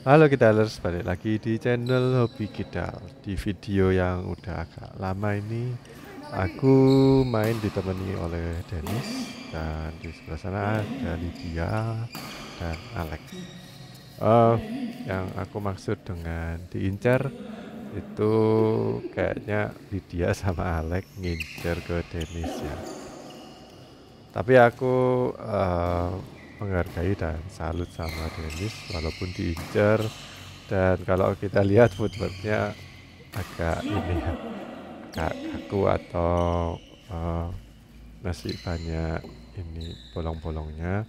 Halo Kidalers, balik lagi di channel Hobi Kidal. Di video yang udah agak lama ini, aku main ditemani oleh Dennis dan di sebelah sana ada Lydia dan Alex. Eh, yang aku maksud dengan diincar itu kayaknya Lydia sama Alex ngincer ke Dennis ya. Tapi aku eh, menghargai dan salut sama Dennis walaupun diincar. Dan kalau kita lihat footworknya agak ini ya, agak kaku atau eh, masih banyak ini bolong-bolongnya.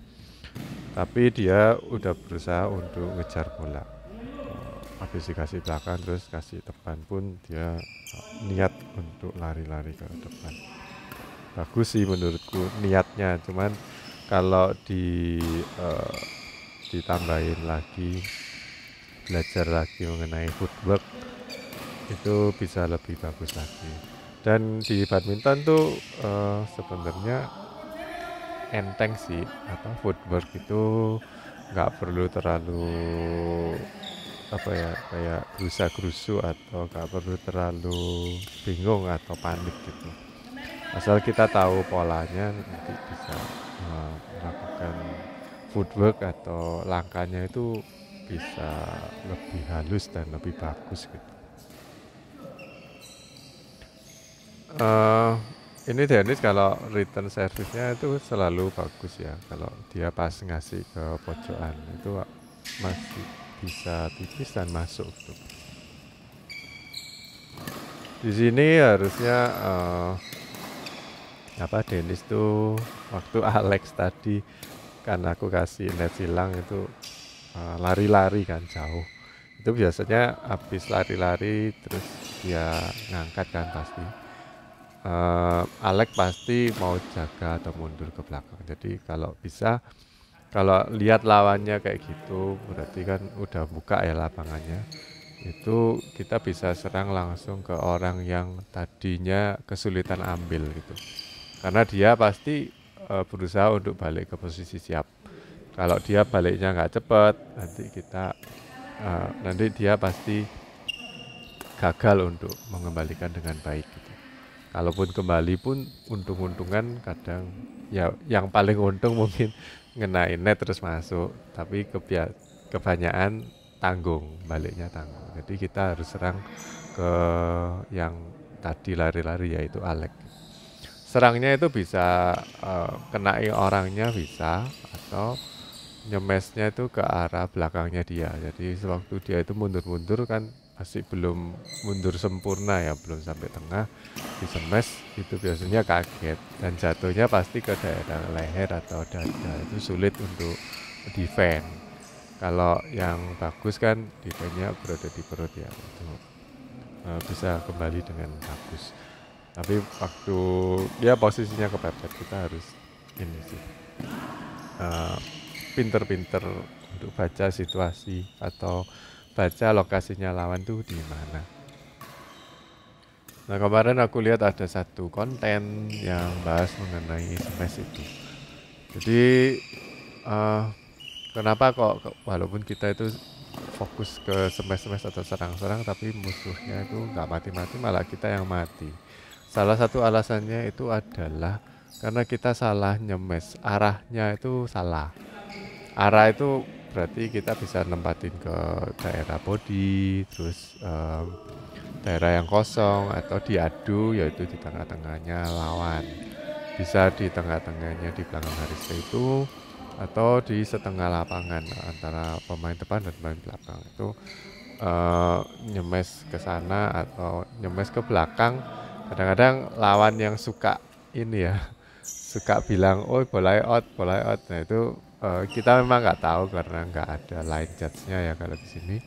Tapi dia udah berusaha untuk ngejar bola. Habis dikasih belakang terus kasih depan pun dia niat untuk lari-lari ke depan. Bagus sih menurutku niatnya, cuman kalau eh, ditambahin lagi, belajar lagi mengenai footwork itu bisa lebih bagus lagi. Dan di badminton tuh sebenarnya enteng sih, apa footwork itu nggak perlu terlalu apa ya, kayak gerusa-gerusu atau nggak perlu terlalu bingung atau panik gitu. Asal kita tahu polanya nanti bisa melakukan footwork atau langkahnya itu bisa lebih halus dan lebih bagus gitu. Eh, ini Dennis kalau return service-nya itu selalu bagus ya. Kalau dia pas ngasih ke pojokan itu masih bisa tipis dan masuk tuh. Di sini harusnya apa Dennis tuh waktu Alex tadi kan aku kasih net silang itu lari-lari kan jauh. Itu biasanya habis lari-lari terus dia ngangkat kan pasti. Alex pasti mau jaga atau mundur ke belakang. Jadi kalau bisa, kalau lihat lawannya kayak gitu, berarti kan udah buka ya lapangannya. Itu kita bisa serang langsung ke orang yang tadinya kesulitan ambil gitu. Karena dia pasti berusaha untuk balik ke posisi siap. Kalau dia baliknya nggak cepat, nanti dia pasti gagal untuk mengembalikan dengan baik gitu. Kalaupun kembali pun untung-untungan kadang ya yang paling untung mungkin ngenain net terus masuk, tapi kebanyakan tanggung, baliknya tanggung. Jadi kita harus serang ke yang tadi lari-lari yaitu Alex. Serangnya itu bisa kenai orangnya bisa atau nyemesnya itu ke arah belakangnya dia. Jadi sewaktu dia itu mundur-mundur kan masih belum mundur sempurna ya, belum sampai tengah, disemes itu biasanya kaget dan jatuhnya pasti ke daerah leher atau dada. Itu sulit untuk defend. Kalau yang bagus kan defendnya berada di perut ya, itu bisa kembali dengan bagus. Tapi waktu dia posisinya kepepet, kita harus ini sih uh, pinter-pinter untuk baca situasi atau baca lokasinya lawan tuh di mana. Nah kemarin aku lihat ada satu konten yang bahas mengenai smash itu. Jadi kenapa kok walaupun kita itu fokus ke smash-smash atau serang-serang tapi musuhnya itu nggak mati-mati malah kita yang mati. Salah satu alasannya itu adalah karena kita salah nyemes, arahnya itu salah. Arah itu berarti kita bisa nempatin ke daerah body, terus daerah yang kosong atau diadu yaitu di tengah-tengahnya lawan. Bisa di tengah-tengahnya di belakang garis itu atau di setengah lapangan antara pemain depan dan pemain belakang itu nyemes ke sana atau nyemes ke belakang. Kadang-kadang lawan yang suka ini ya, suka bilang, oh bola out. Nah itu kita memang nggak tahu karena nggak ada line judge-nya ya kalau di sini.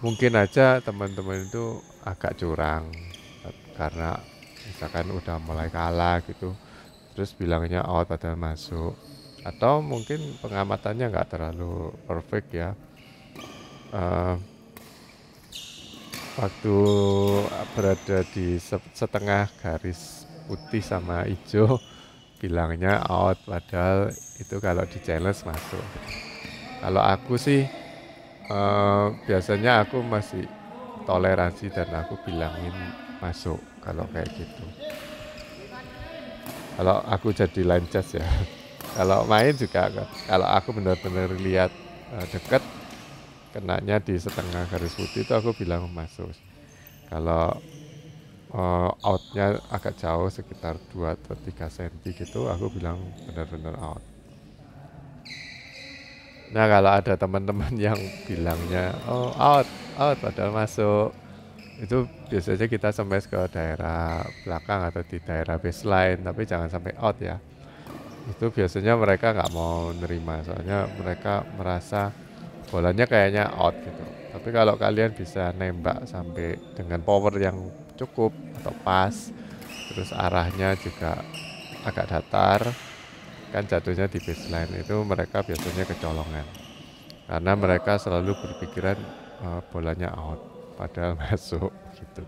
Mungkin aja teman-teman itu agak curang karena misalkan udah mulai kalah gitu, terus bilangnya out padahal masuk. Atau mungkin pengamatannya nggak terlalu perfect ya. Uh, Waktu berada di setengah garis putih sama hijau bilangnya out padahal itu kalau di challenge masuk. Kalau aku sih biasanya aku masih toleransi dan aku bilangin masuk kalau kayak gitu. Kalau aku jadi line judge ya. Kalau main juga kalau aku benar-benar lihat deket kenanya di setengah garis putih itu aku bilang masuk. Kalau outnya agak jauh sekitar 2 atau 3 cm gitu aku bilang benar-benar out. Nah kalau ada teman-teman yang bilangnya oh out padahal masuk, itu biasanya kita smash ke daerah belakang atau di daerah baseline, tapi jangan sampai out ya. Itu biasanya mereka nggak mau nerima, soalnya mereka merasa bolanya kayaknya out gitu. Tapi kalau kalian bisa nembak sampai dengan power yang cukup atau pas, terus arahnya juga agak datar, kan jatuhnya di baseline, itu mereka biasanya kecolongan. Karena mereka selalu berpikiran bolanya out, padahal masuk gitu.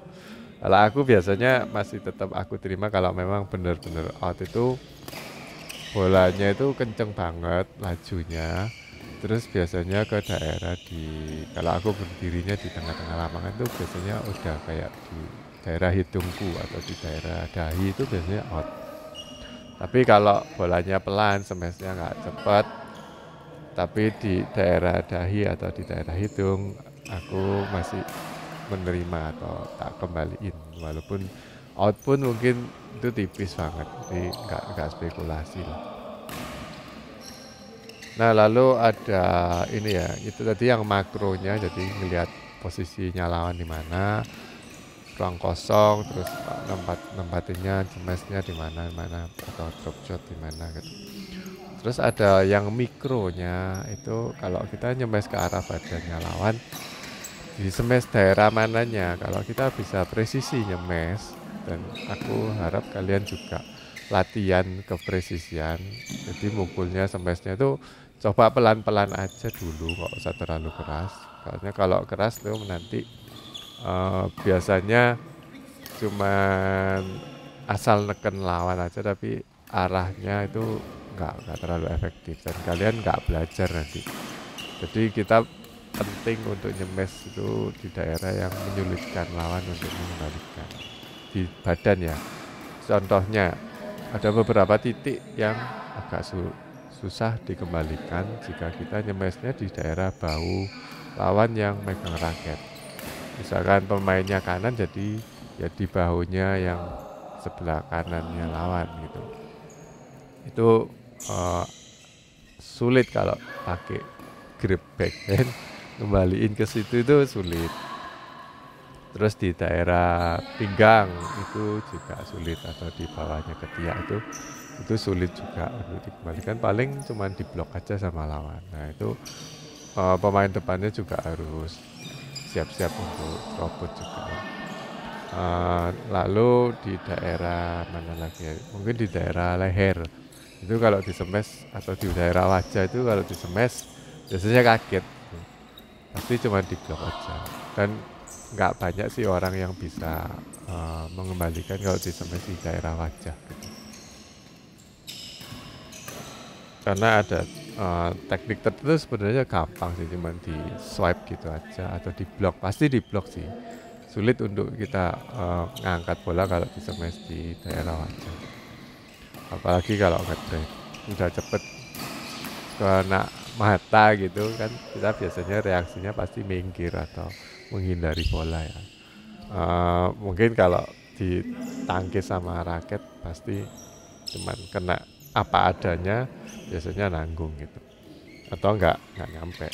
Kalau aku biasanya masih tetap aku terima kalau memang benar-benar out, itu bolanya itu kenceng banget lajunya. Terus biasanya ke daerah kalau aku berdirinya di tengah-tengah lapangan itu biasanya udah kayak di daerah hidungku atau di daerah dahi itu biasanya out. Tapi kalau bolanya pelan, smashnya nggak cepat, tapi di daerah dahi atau di daerah hidung aku masih menerima atau tak kembaliin, walaupun out pun mungkin itu tipis banget, jadi nggak spekulasi lah. Nah lalu ada ini ya, itu tadi yang makronya, jadi ngelihat posisinya lawan di mana, ruang kosong, terus nempatinnya, smashnya di mana atau drop shot di mana gitu. Terus ada yang mikronya, itu kalau kita nyemes ke arah badannya lawan, di smash daerah mananya. Kalau kita bisa presisi nyemes, dan aku harap kalian juga latihan kepresisian, jadi mukulnya smashnya itu coba pelan-pelan aja dulu, nggak usah terlalu keras. Karena kalau keras tuh nanti biasanya cuman asal neken lawan aja, tapi arahnya itu nggak terlalu efektif dan kalian nggak belajar nanti. Jadi kita penting untuk nyemes itu di daerah yang menyulitkan lawan untuk mengembalikan di badan ya. Contohnya ada beberapa titik yang agak susah dikembalikan jika kita nyemesnya di daerah bahu lawan yang megang raket. Misalkan pemainnya kanan, jadi ya di bahunya yang sebelah kanannya lawan gitu. Itu sulit kalau pakai grip backhand, kembaliin ke situ itu sulit. Terus di daerah pinggang itu juga sulit, atau di bawahnya ketiak itu sulit juga untuk dikembalikan, paling cuma diblok aja sama lawan. Nah itu pemain depannya juga harus siap-siap untuk robot juga. Lalu di daerah mana lagi ya? Mungkin di daerah leher itu kalau di smash, atau di daerah wajah itu kalau di smash biasanya kaget, pasti cuma di blok aja, dan nggak banyak sih orang yang bisa mengembalikan kalau di smash di daerah wajah gitu. Karena ada teknik tertentu sebenarnya gampang sih, cuma di swipe gitu aja atau di blok, pasti di blok sih. Sulit untuk kita ngangkat bola kalau di smash di daerah wajah. Apalagi kalau ngedrive udah cepet kena mata gitu kan, kita biasanya reaksinya pasti minggir atau menghindari bola ya. Mungkin kalau ditangkis sama raket pasti cuman kena apa adanya, biasanya nanggung gitu, atau nggak nyampe.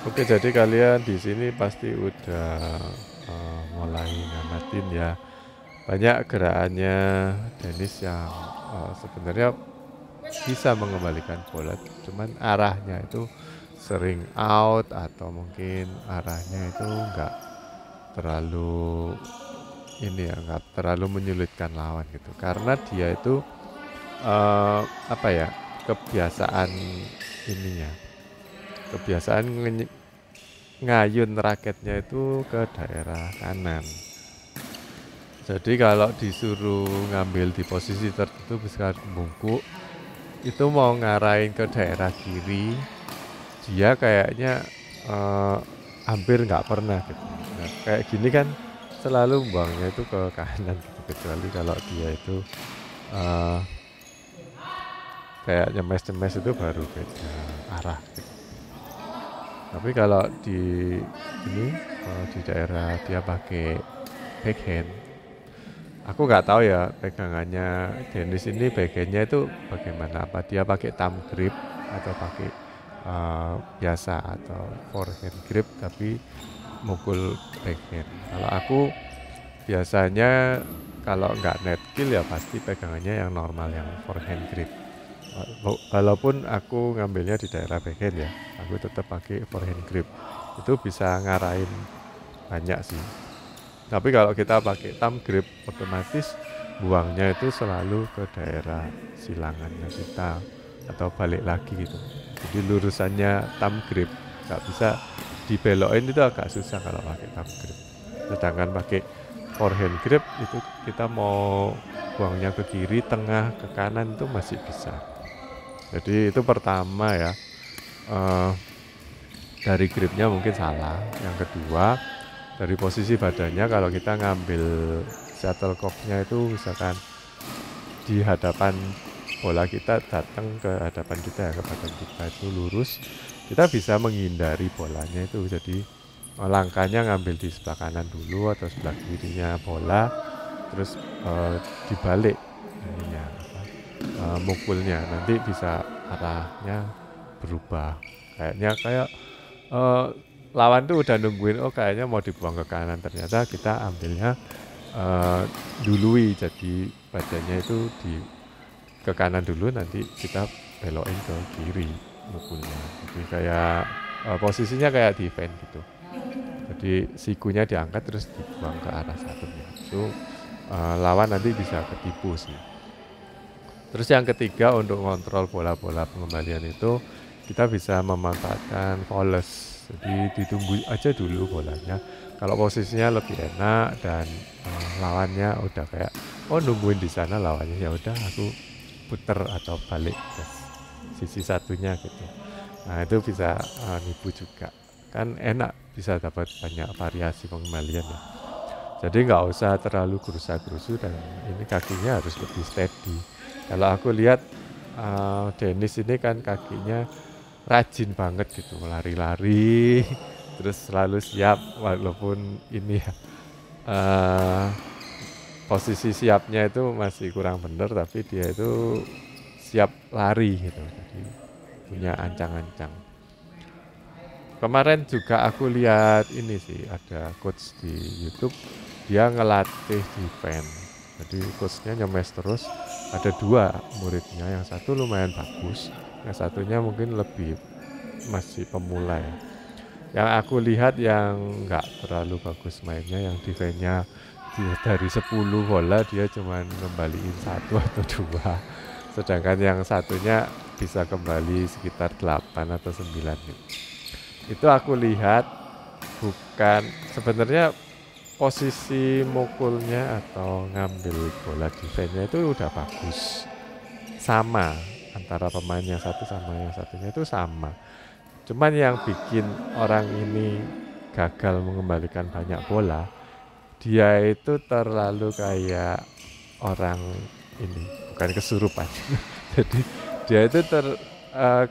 Oke, jadi kalian di sini pasti udah mulai ngamatin ya. Banyak gerakannya Dennis yang sebenarnya bisa mengembalikan bola, cuman arahnya itu sering out, atau mungkin arahnya itu nggak terlalu nggak terlalu menyulitkan lawan gitu, karena dia itu kebiasaan kebiasaan ngayun raketnya itu ke daerah kanan. Jadi kalau disuruh ngambil di posisi tertentu, bisa bungkuk, itu mau ngarahin ke daerah kiri, dia kayaknya hampir nggak pernah gitu. Nah, kayak gini kan selalu buangnya itu ke kanan gitu, kecuali kalau dia itu eh, kayak nyemes-nyemes itu baru beda arah gitu. Tapi kalau di ini di daerah dia pakai backhand, aku nggak tahu ya pegangannya Dennis ini backhandnya itu bagaimana, apa dia pakai thumb grip atau pakai biasa atau forehand grip tapi mukul backhand. Kalau aku biasanya kalau nggak net kill ya pasti pegangannya yang normal, yang forehand grip. Walaupun aku ngambilnya di daerah backhand ya, aku tetap pakai forehand grip. Itu bisa ngarahin banyak sih. Tapi kalau kita pakai thumb grip, otomatis buangnya itu selalu ke daerah silangannya kita atau balik lagi gitu. Jadi lurusannya thumb grip nggak bisa dibelokin, itu agak susah kalau pakai thumb grip. Sedangkan pakai forehand grip itu kita mau buangnya ke kiri, tengah, ke kanan itu masih bisa. Jadi itu pertama ya, dari gripnya mungkin salah. Yang kedua, dari posisi badannya, kalau kita ngambil shuttlecock-nya itu misalkan di hadapan bola kita datang ke hadapan kita ya, ke badan kita itu lurus, kita bisa menghindari bolanya itu. Jadi langkahnya ngambil di sebelah kanan dulu atau sebelah kirinya bola, terus dibalik ininya, mukulnya, nanti bisa arahnya berubah. Kayaknya kayak lawan tuh udah nungguin, oh kayaknya mau dibuang ke kanan, ternyata kita ambilnya dului, jadi badannya itu ke kanan dulu, nanti kita belokin ke kiri mukulnya. Jadi kayak posisinya kayak defense gitu. Jadi sikunya diangkat terus dibuang ke arah satunya. Itu lawan nanti bisa ketipu sih. Terus yang ketiga, untuk kontrol bola-bola pengembalian itu kita bisa memanfaatkan volley. Jadi ditunggu aja dulu bolanya. Kalau posisinya lebih enak dan lawannya udah kayak nungguin di sana lawannya, ya udah aku puter atau balik ke sisi satunya gitu. Nah itu bisa nipu juga. Kan enak, bisa dapat banyak variasi pengembalian ya. Jadi nggak usah terlalu gerusa-gerusu, dan ini kakinya harus lebih steady. Kalau aku lihat Dennis ini kan kakinya rajin banget gitu, lari-lari terus selalu siap, walaupun ini ya posisi siapnya itu masih kurang bener, tapi dia itu siap lari gitu, jadi punya ancang-ancang. Kemarin juga aku lihat ini sih, ada coach di YouTube, dia ngelatih defense. Jadi coachnya nyemes terus, ada 2 muridnya, yang satu lumayan bagus, yang satunya mungkin lebih masih pemula ya. Yang aku lihat yang nggak terlalu bagus mainnya, yang defense-nya dari 10 bola dia cuma ngembaliin 1 atau 2, sedangkan yang satunya bisa kembali sekitar 8 atau 9 gitu. Itu aku lihat bukan sebenarnya posisi mukulnya atau ngambil bola defense-nya itu udah bagus, sama antara pemain yang satu sama yang satunya itu sama. Cuman yang bikin orang ini gagal mengembalikan banyak bola, dia itu terlalu kayak orang ini, bukan kesurupan. Jadi dia itu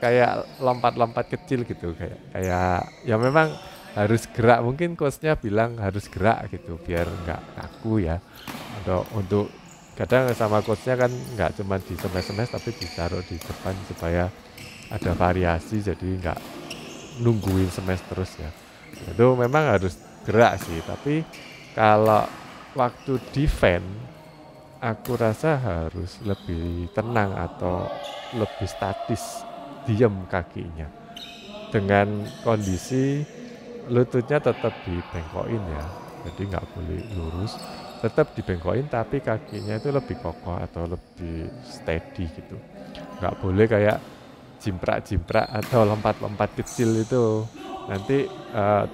kayak lompat-lompat kecil gitu, kayak ya memang harus gerak, mungkin coachnya bilang harus gerak gitu biar nggak kaku ya. Atau untuk kadang sama coachnya kan nggak cuma di semes-semes tapi ditaruh di depan supaya ada variasi, jadi nggak nungguin semes terus ya. Itu memang harus gerak sih, tapi kalau waktu defense aku rasa harus lebih tenang atau lebih statis, diam kakinya, dengan kondisi lututnya tetap dibengkokin ya, jadi nggak boleh lurus, tetap dibengkokin tapi kakinya itu lebih kokoh atau lebih steady gitu. Nggak boleh kayak jimprak-jimprak atau lompat-lompat kecil, itu nanti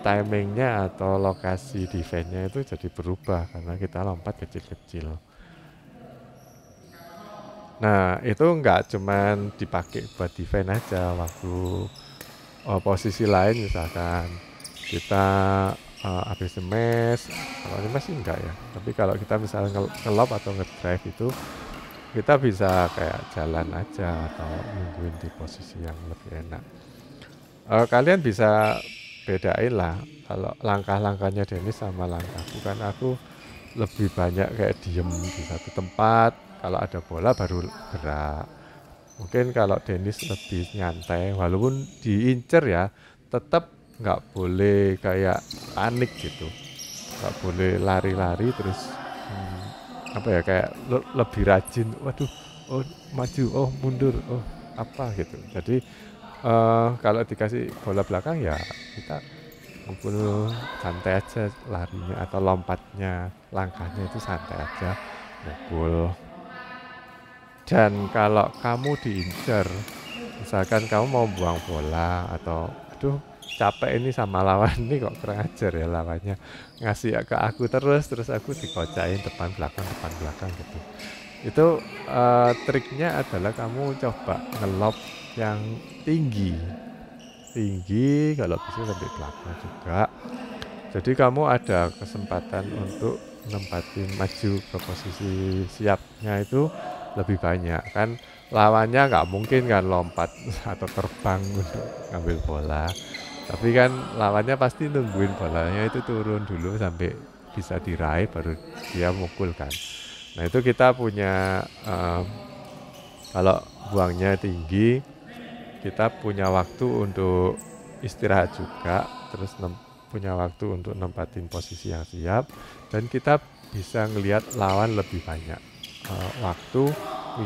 timingnya atau lokasi defense-nya itu jadi berubah karena kita lompat kecil-kecil. Nah itu nggak cuman dipakai buat defense aja, waktu posisi lain misalkan kita habis smash, kalau smash sih enggak ya, tapi kalau kita misalnya ngelop atau ngedrive itu kita bisa kayak jalan aja atau nungguin di posisi yang lebih enak. Kalian bisa bedain lah kalau langkah-langkahnya Dennis sama langkahku, kan aku lebih banyak kayak diem di satu tempat, kalau ada bola baru gerak. Mungkin kalau Dennis lebih nyantai, walaupun diincer ya, tetap nggak boleh kayak panik gitu, nggak boleh lari-lari terus apa ya, kayak lebih rajin, waduh, oh maju, oh mundur, oh apa gitu. Jadi kalau dikasih bola belakang ya kita ngumpul santai aja larinya atau lompatnya, langkahnya itu santai aja, mukul. Dan kalau kamu diincer, misalkan kamu mau buang bola atau aduh capek ini sama lawan ini, kok kurang ajar ya lawannya, ngasih ke aku terus aku dikocain depan belakang gitu. Itu triknya adalah kamu coba ngelop yang tinggi, kalau bisa sampai belakang juga. Jadi kamu ada kesempatan untuk nempatin maju ke posisi siapnya itu lebih banyak kan. Lawannya nggak mungkin kan lompat atau terbang untuk ngambil bola, tapi kan lawannya pasti nungguin bolanya itu turun dulu sampai bisa diraih baru dia mukul kan. Nah itu kita punya kalau buangnya tinggi, kita punya waktu untuk istirahat juga, terus punya waktu untuk nempatin posisi yang siap, dan kita bisa ngelihat lawan lebih banyak waktu,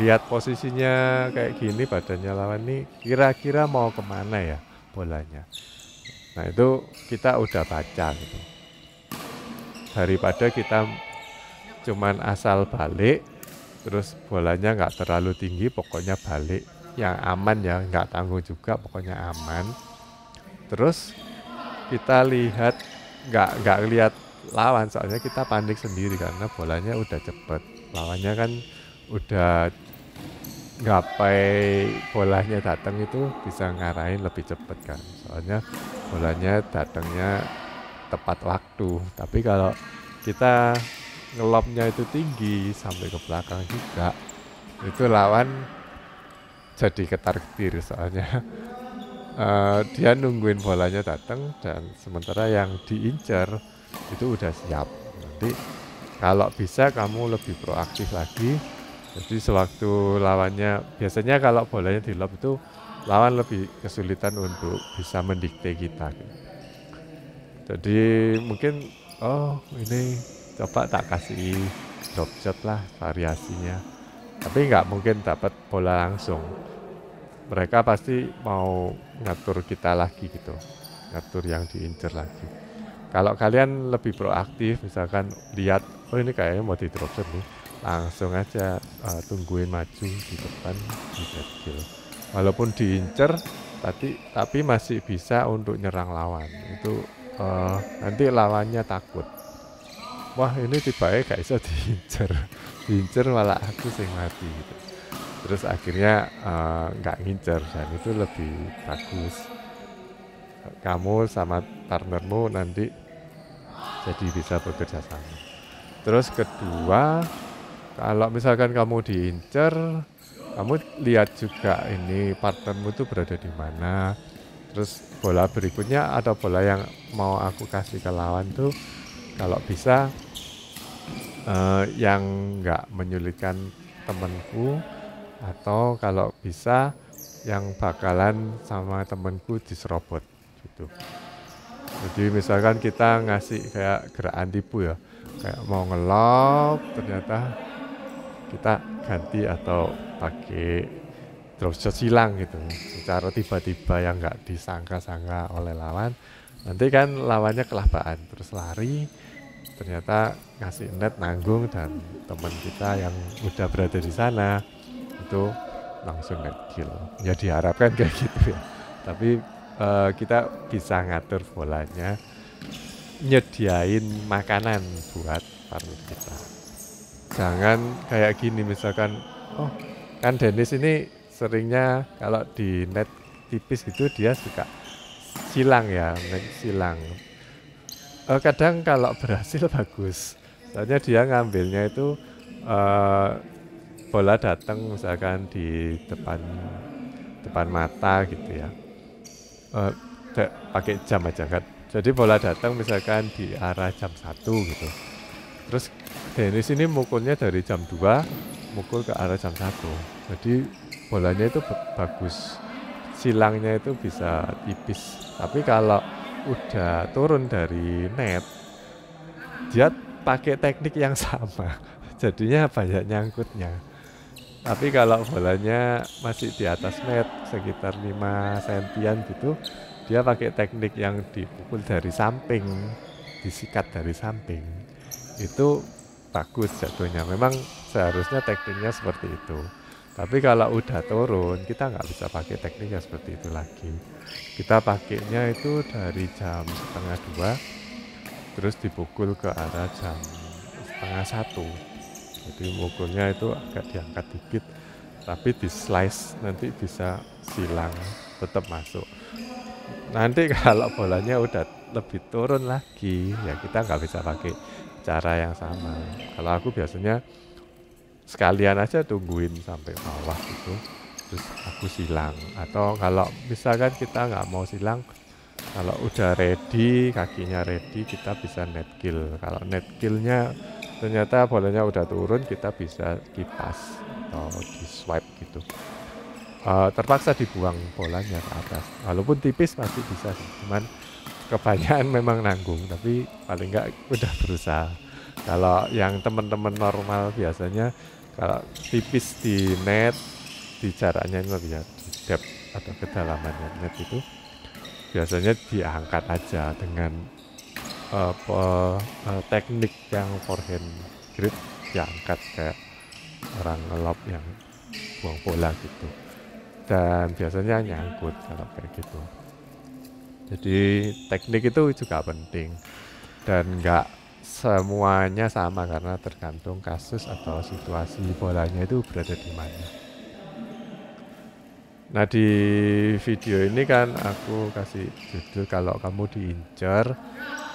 lihat posisinya kayak gini, badannya lawan nih kira-kira mau kemana ya bolanya. Nah itu kita udah baca gitu, daripada kita cuman asal balik terus bolanya nggak terlalu tinggi, pokoknya balik yang aman ya, nggak tanggung juga, pokoknya aman. Terus kita lihat nggak lihat lawan, soalnya kita panik sendiri karena bolanya udah cepet, lawannya kan udah gapai bolanya datang itu bisa ngarahin lebih cepet kan, soalnya bolanya datangnya tepat waktu. Tapi kalau kita ngelopnya itu tinggi sampai ke belakang juga, itu lawan jadi ketar-ketir, soalnya dia nungguin bolanya datang dan sementara yang diincar itu udah siap. Nanti kalau bisa kamu lebih proaktif lagi, jadi sewaktu lawannya, biasanya kalau bolanya di lob itu lawan lebih kesulitan untuk bisa mendikte kita gitu. Jadi mungkin ini coba tak kasih drop shot lah variasinya, tapi nggak mungkin dapat bola langsung, mereka pasti mau ngatur kita lagi gitu, ngatur yang diincer lagi. Kalau kalian lebih proaktif, misalkan lihat ini kayaknya mau di drop shot nih, langsung aja tungguin maju di depan di get kill, walaupun diincer tapi masih bisa untuk nyerang lawan. Itu nanti lawannya takut, wah ini tiba-tiba gak bisa diincer malah aku sing mati gitu. Terus akhirnya nggak ngincer, dan itu lebih bagus. Kamu sama partnermu nanti jadi bisa bekerja sama. Terus kedua, kalau misalkan kamu diincer, kamu lihat juga ini partnermu itu berada di mana. Terus bola berikutnya atau bola yang mau aku kasih ke lawan tuh, kalau bisa yang nggak menyulitkan temanku, atau kalau bisa yang bakalan sama temenku diserobot gitu. Jadi misalkan kita ngasih kayak gerakan tipu ya, kayak mau ngelop ternyata kita ganti atau pakai drop shot silang gitu, secara tiba-tiba yang nggak disangka-sangka oleh lawan. Nanti kan lawannya kelabaan terus lari, ternyata ngasih net nanggung, dan teman kita yang udah berada di sana itu langsung net kill. Ya diharapkan kayak gitu ya, tapi kita bisa ngatur bolanya, nyediain makanan buat partner kita. Jangan kayak gini, misalkan kan Dennis ini seringnya kalau di net tipis gitu dia suka silang ya, silang. Kadang kalau berhasil bagus, soalnya dia ngambilnya itu bola datang misalkan di depan mata gitu ya, pakai jam aja kan. Jadi bola datang misalkan di arah jam 1 gitu. Terus Dennis ini mukulnya dari jam 2, mukul ke arah jam 1. Jadi bolanya itu bagus, silangnya itu bisa tipis. Tapi kalau udah turun dari net, dia pakai teknik yang sama, jadinya banyak nyangkutnya. Tapi kalau bolanya masih di atas net, sekitar 5 sentian gitu, dia pakai teknik yang dipukul dari samping, disikat dari samping. Itu bagus jatuhnya. Memang seharusnya tekniknya seperti itu. Tapi kalau udah turun, kita nggak bisa pakai teknik yang seperti itu lagi. Kita pakainya itu dari jam setengah 2, terus dipukul ke arah jam setengah 1. Jadi mukulnya itu agak diangkat dikit, tapi di slice nanti bisa silang, tetap masuk. Nanti kalau bolanya udah lebih turun lagi, ya kita nggak bisa pakai cara yang sama. Kalau aku biasanya sekalian aja tungguin sampai bawah gitu, terus aku silang. Atau kalau misalkan kita nggak mau silang, kalau udah ready, kakinya ready, kita bisa net kill. Kalau net killnya ternyata bolanya udah turun, kita bisa kipas atau di swipe gitu. Terpaksa dibuang bolanya ke atas. Walaupun tipis masih bisa sih, cuman kebanyakan memang nanggung, tapi paling enggak udah berusaha. Kalau yang teman-teman normal biasanya kalau tipis di net, di jaraknya ya, di depth atau kedalamannya net itu biasanya diangkat aja dengan teknik yang forehand grip, diangkat kayak orang ngelob yang buang bola gitu. Dan biasanya nyangkut kalau kayak gitu. Jadi teknik itu juga penting, dan nggak semuanya sama karena tergantung kasus atau situasi bolanya itu berada di mana. Nah, di video ini kan aku kasih judul kalau kamu diincar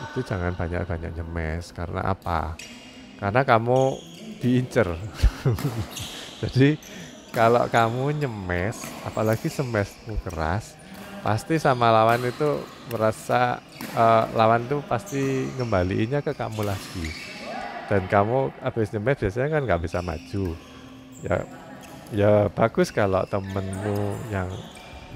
itu jangan banyak-banyak nyemes. Karena apa? Karena kamu diincar. Jadi kalau kamu nyemes, apalagi smashmu keras, pasti sama lawan itu merasa lawan itu pasti ngembaliinnya ke kamu lagi. Dan kamu habis nyemes biasanya kan nggak bisa maju. Ya bagus kalau temenmu yang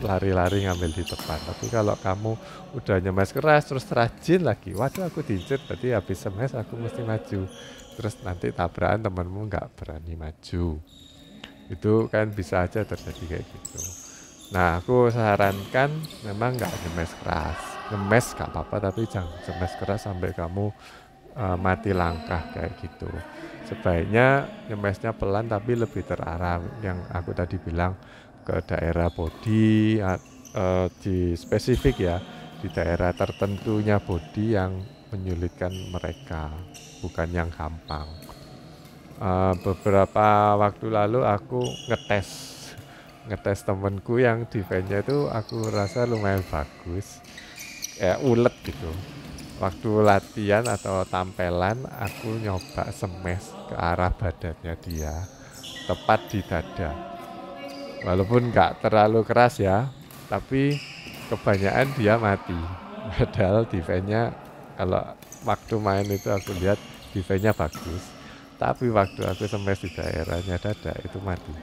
lari-lari ngambil di depan. Tapi kalau kamu udah nyemes keras terus rajin lagi, waduh aku diincar, berarti habis smash aku mesti maju. Terus nanti tabrakan temenmu nggak berani maju. Itu kan bisa aja terjadi kayak gitu. Nah, aku sarankan memang nggak nyemes keras. Nyemes nggak apa-apa, tapi jangan nyemes keras sampai kamu mati langkah kayak gitu. Sebaiknya nyemesnya pelan tapi lebih terarah, yang aku tadi bilang ke daerah body, di spesifik ya, di daerah tertentunya body yang menyulitkan mereka, bukan yang gampang. Beberapa waktu lalu aku ngetes temenku yang defense-nya itu aku rasa lumayan bagus, kayak ulet gitu. Waktu latihan atau tampelan aku nyoba smash ke arah badannya dia, tepat di dada. Walaupun nggak terlalu keras ya, tapi kebanyakan dia mati. Padahal defense-nya kalau waktu main itu aku lihat defense-nya bagus, tapi waktu aku smash di daerahnya dada itu mati.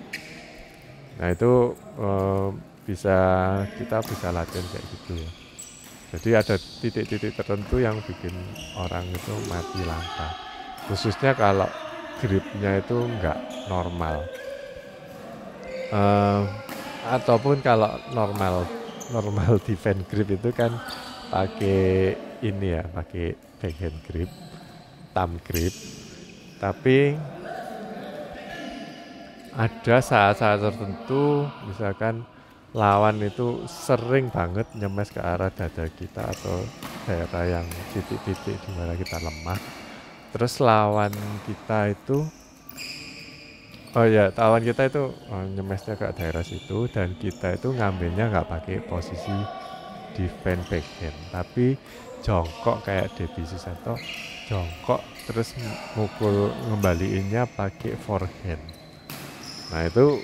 Nah itu kita bisa latihan kayak gitu ya. Jadi ada titik-titik tertentu yang bikin orang itu mati langkah. Khususnya kalau gripnya itu nggak normal. Ataupun kalau normal defense grip itu kan pakai ini ya, pakai backhand grip, thumb grip. Tapi ada saat-saat tertentu, misalkan lawan itu sering banget nyemes ke arah dada kita atau daerah yang titik-titik di mana kita lemah. Terus lawan kita itu nyemesnya ke daerah situ, dan kita itu ngambilnya nggak pakai posisi defend backhand, tapi jongkok kayak Debbie Susanto, jongkok terus mukul ngembaliinnya pakai forehand. Nah itu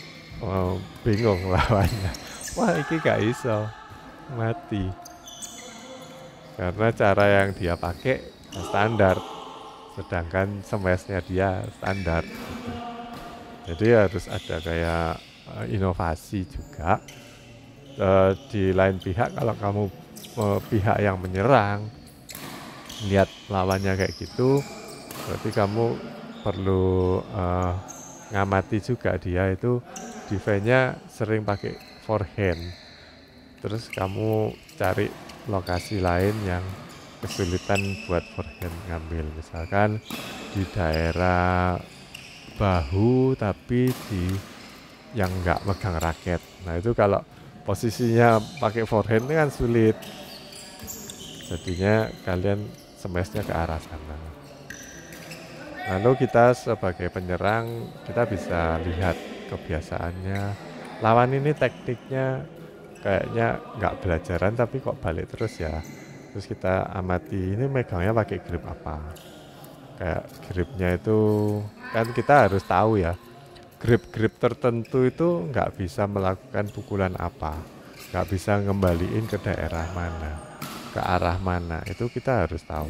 bingung lawannya. Wah ini gak iso, mati. Karena cara yang dia pakai standar, sedangkan smashnya dia standar. Jadi harus ada kayak inovasi juga. Di lain pihak kalau kamu pihak yang menyerang, lihat lawannya kayak gitu, berarti kamu perlu ngamati juga dia itu defense-nya sering pakai forehand. Terus kamu cari lokasi lain yang kesulitan buat forehand ngambil, misalkan di daerah bahu tapi di yang nggak megang raket. Nah itu kalau posisinya pakai forehand kan sulit, jadinya kalian smashnya ke arah sana. Lalu kita sebagai penyerang, kita bisa lihat kebiasaannya. Lawan ini tekniknya kayaknya nggak belajaran tapi kok balik terus ya. Terus kita amati ini megangnya pakai grip apa. Kayak gripnya itu kan kita harus tahu ya. Grip-grip tertentu itu nggak bisa melakukan pukulan apa. Nggak bisa ngembaliin ke daerah mana, ke arah mana. Itu kita harus tahu.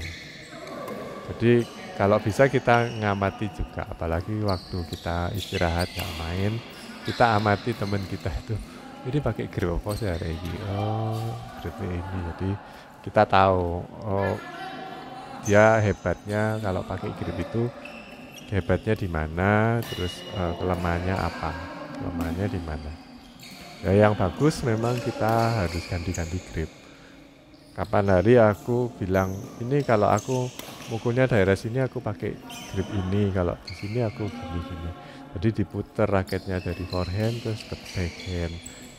Jadi kalau bisa kita ngamati juga, apalagi waktu kita istirahat nggak main, kita amati teman kita itu, ini pakai grip apa sih hari ini? Oh, gripnya ini. Jadi kita tahu, oh dia hebatnya kalau pakai grip itu hebatnya di mana, terus kelemahannya apa, kelemahannya di mana. Ya yang bagus memang kita harus ganti-ganti grip. Kapan hari aku bilang ini kalau aku mukulnya daerah sini aku pakai grip ini, kalau di sini aku gini-gini. Jadi diputer raketnya dari forehand terus ke backhand.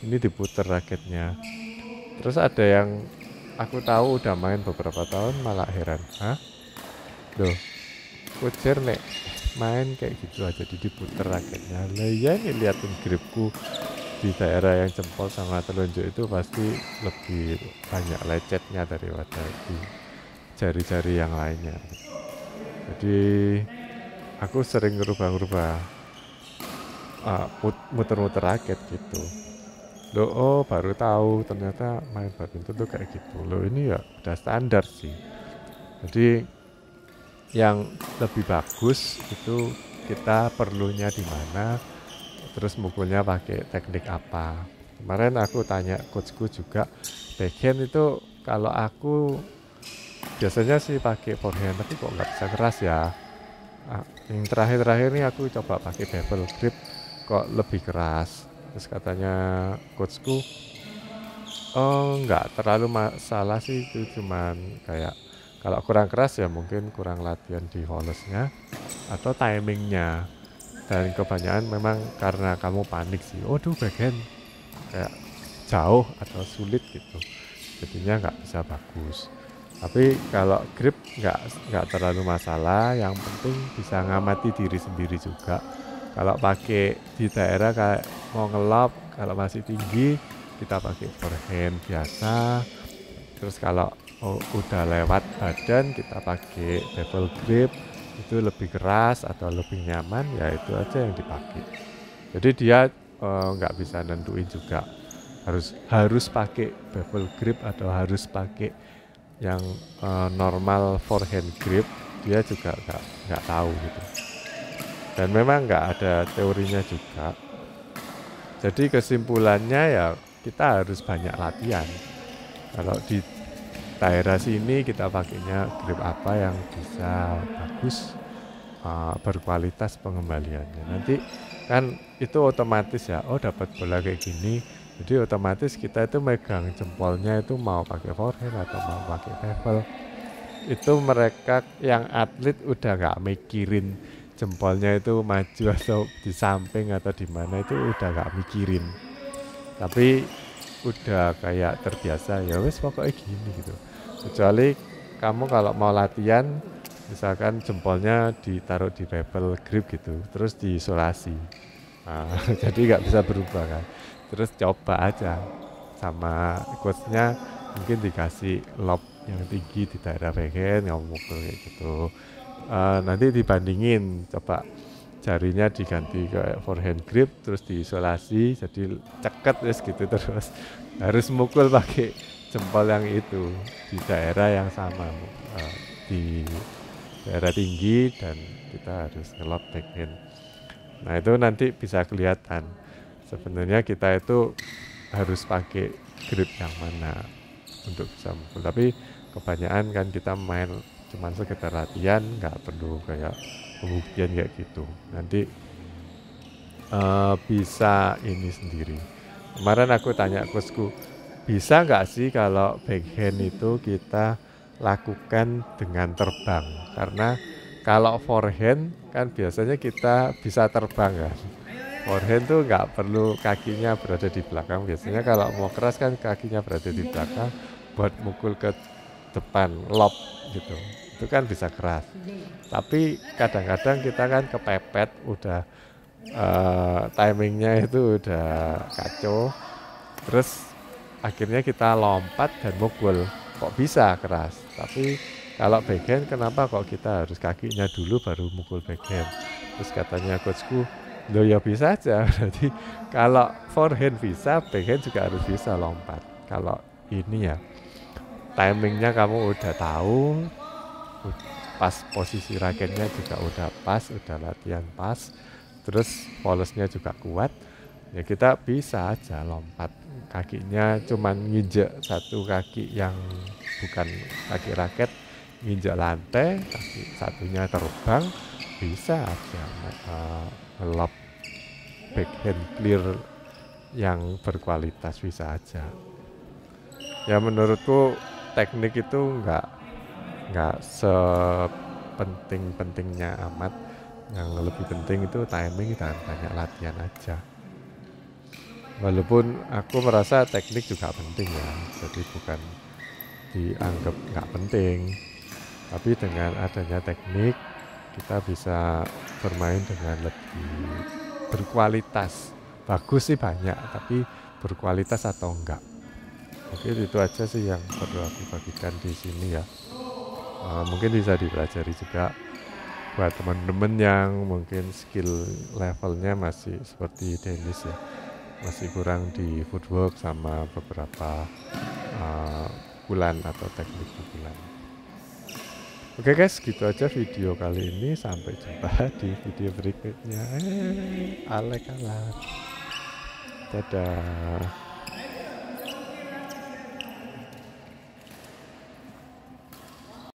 Ini diputer raketnya. Terus ada yang aku tahu udah main beberapa tahun malah heran, hah? Loh, kucer nek main kayak gitu aja, jadi diputer raketnya. Lah ya ini liatin gripku di daerah yang jempol sama telunjuk itu pasti lebih banyak lecetnya daripada di jari-jari yang lainnya. Jadi aku sering ngerubah-ngerubah muter-muter raket gitu. Loh, oh baru tahu ternyata main badminton tuh kayak gitu. Loh ini ya udah standar sih. Jadi yang lebih bagus itu kita perlunya di mana, terus mukulnya pakai teknik apa. Kemarin aku tanya coachku juga, backhand itu kalau aku biasanya sih pakai forehand, tapi kok nggak bisa keras ya. Yang terakhir-terakhir ini aku coba pakai bevel grip, kok lebih keras. Terus katanya coachku, oh nggak terlalu masalah sih, itu cuman kayak kalau kurang keras ya mungkin kurang latihan di holesnya atau timingnya. Dan kebanyakan memang karena kamu panik sih, waduh backhand kayak jauh atau sulit gitu, jadinya nggak bisa bagus. Tapi kalau grip nggak terlalu masalah, yang penting bisa ngamati diri sendiri juga. Kalau pakai di daerah kayak mau ngelop, kalau masih tinggi kita pakai forehand biasa. Terus kalau udah lewat badan kita pakai bevel grip, itu lebih keras atau lebih nyaman, ya itu aja yang dipakai. Jadi dia nggak bisa nentuin juga harus pakai bevel grip atau harus pakai yang normal forehand grip, dia juga nggak tahu gitu. Dan memang nggak ada teorinya juga. Jadi kesimpulannya ya kita harus banyak latihan. Kalau di daerah sini kita pakainya grip apa yang bisa bagus, berkualitas pengembaliannya. Nanti kan itu otomatis ya, oh dapat bola kayak gini, jadi otomatis kita itu megang jempolnya itu mau pakai forehand atau mau pakai bevel. Itu mereka yang atlet udah nggak mikirin jempolnya itu maju atau di samping atau di mana, itu udah nggak mikirin. Tapi udah kayak terbiasa, ya wes pokoknya gini gitu. Kecuali kamu kalau mau latihan, misalkan jempolnya ditaruh di bevel grip gitu, terus diisolasi, jadi nggak bisa berubah kan. Terus coba aja sama coachnya, mungkin dikasih lob yang tinggi di daerah backhand, mukul kayak gitu. Nanti dibandingin, coba jarinya diganti kayak forehand grip, terus diisolasi jadi ceket gitu, terus harus mukul pakai jempol yang itu di daerah yang sama, di daerah tinggi, dan kita harus ngelob backhand. Nah itu nanti bisa kelihatan sebenarnya kita itu harus pakai grip yang mana untuk bisa mukul. Tapi kebanyakan kan kita main cuman sekedar latihan, nggak perlu kayak pembuktian kayak gitu. Nanti bisa ini sendiri. Kemarin aku tanya coachku, bisa nggak sih kalau backhand itu kita lakukan dengan terbang? Karena kalau forehand kan biasanya kita bisa terbang kan. Forehand tuh nggak perlu kakinya berada di belakang. Biasanya kalau mau keras kan kakinya berada di belakang buat mukul ke depan, lob gitu. Itu kan bisa keras. Tapi kadang-kadang kita kan kepepet, udah timingnya itu udah kacau. Terus akhirnya kita lompat dan mukul. Kok bisa keras? Tapi kalau backhand kenapa kok kita harus kakinya dulu baru mukul backhand? Terus katanya coachku, loh ya bisa aja. Berarti kalau forehand bisa, backhand juga harus bisa lompat. Kalau ini ya timingnya kamu udah tahu, pas posisi raketnya juga udah pas, udah latihan pas, terus polosnya juga kuat, ya kita bisa aja lompat. Kakinya cuman nginjek satu kaki yang bukan kaki raket, nginjek lantai, kaki satunya terbang, bisa aja ngelob backhand clear yang berkualitas, bisa aja. Ya menurutku teknik itu nggak sepenting-pentingnya amat. Yang lebih penting itu timing dan banyak latihan aja. Walaupun aku merasa teknik juga penting ya, jadi bukan dianggap nggak penting. Tapi dengan adanya teknik, kita bisa bermain dengan lebih berkualitas. Bagus sih banyak, tapi berkualitas atau enggak. Oke, itu aja sih yang perlu aku bagikan di sini ya. Mungkin bisa dipelajari juga buat teman-teman yang mungkin skill levelnya masih seperti tenis ya, masih kurang di footwork sama beberapa pukulan atau teknik pukulan. Oke guys, gitu aja video kali ini. Sampai jumpa di video berikutnya. Alek. Dadah.